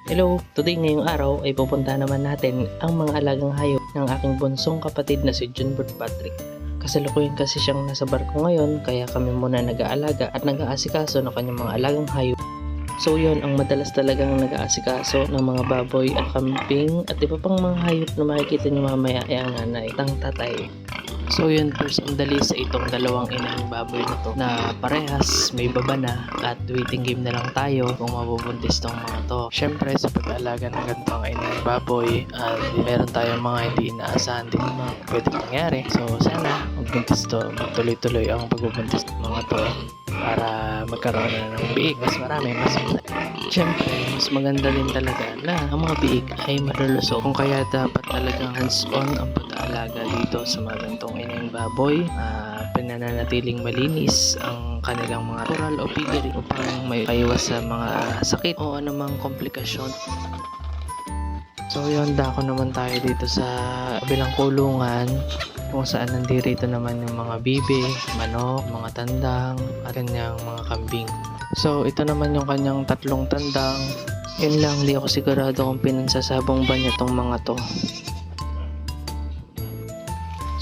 Hello! Today ngayong araw ay pupunta naman natin ang mga alagang hayop ng aking bunsong kapatid na si Junbert Patrick. Kasalukuyan kasi siyang nasa barko ngayon kaya kami muna nag-aalaga at nag-aasikaso ng kanyang mga alagang hayop. So yun, ang madalas talagang nag-aasikaso ng mga baboy at kambing at iba pang mga hayop na makikita nyo mamaya ay ang nanay, tang tatay. So yun, first on the list ay itong dalawang inahing baboy na to na parehas may baba na at waiting game na lang tayo kung mabubuntis tong mga to. Syempre sa pag-aalaga ng ganitong inahing baboy meron tayong mga hindi inaasahan din mga pwede mangyari. So sana magbuntis to, magtuloy-tuloy ang pagbubuntis ng mga to para magkaroon na ng biik. Mas marami, mas syempre, mas maganda din talaga na ang mga biik ay malulusog. Kung kaya dapat talagang hands-on ang pag-aalaga dito sa mga ganitong inahing baboy. Pinananatiling malinis ang kanilang mga coral o piggery upang may kaiwas sa mga sakit o anumang komplikasyon. So yun, dako naman tayo dito sa kabilang kulungan kung saan nandirito naman yung mga bibe, manok, mga tandang at kanyang mga kambing. So ito naman yung kanyang tatlong tandang. Yun lang, di ako sigurado kung pinansasabong ba niya tong mga to.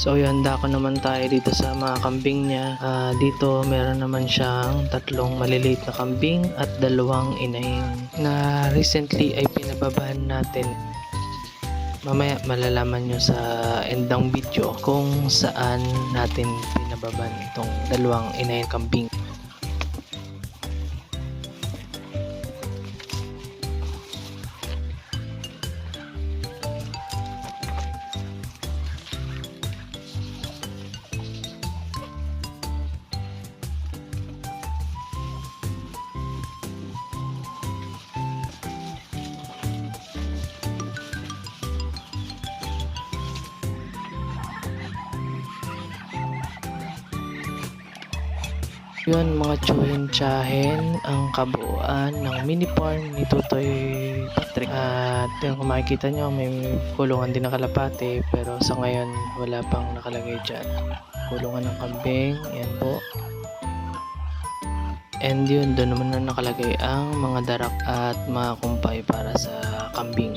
So yun, dako naman tayo dito sa mga kambing niya. Dito meron naman siyang tatlong maliliit na kambing at dalawang inahing na recently ay pinababahan natin. Mamaya malalaman nyo sa end ng video kung saan natin pinababan itong dalawang inahing kambing. Yun mga tsuhin-tsahin ang kabuuan ng mini farm ni Tutoy Patrick. At yung kung makikita nyo may kulungan din na kalapate pero sa ngayon wala pang nakalagay dyan. Kulungan ng kambing, yan po. And yun, doon naman na nakalagay ang mga darak at mga kumpay para sa kambing.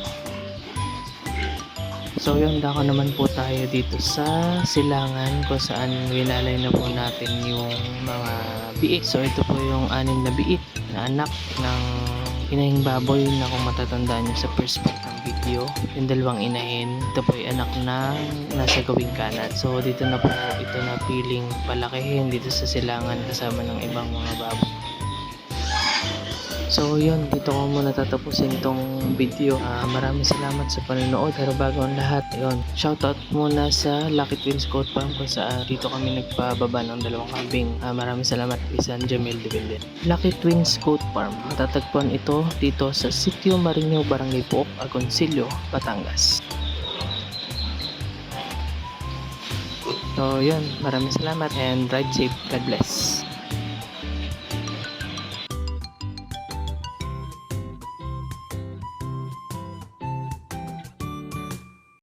So yun, dako naman po tayo dito sa silangan kung saan wilalay na po natin yung mga biik. So ito po yung 6 na biik na anak ng inahing baboy na kung matatandaan nyo sa first part ng video. Yung dalawang inahin, ito po yung anak na nasa gawing kanan. So dito na po ito na piling palakihin dito sa silangan kasama ng ibang mga baboy. So yun, dito ko muna tatapusin tong video. Maraming salamat sa panonood. Pero bago ang lahat, yun, shoutout muna sa Lucky Twins Goat Farm kung saan dito kami nagpababa ng dalawang kambing. Maraming salamat kay San Jamil de Villen. Lucky Twins Goat Farm, matatagpuan ito dito sa Sitio Marinho, Barangay Pook, Agoncillo, Batangas. So yun, maraming salamat and ride safe. God bless.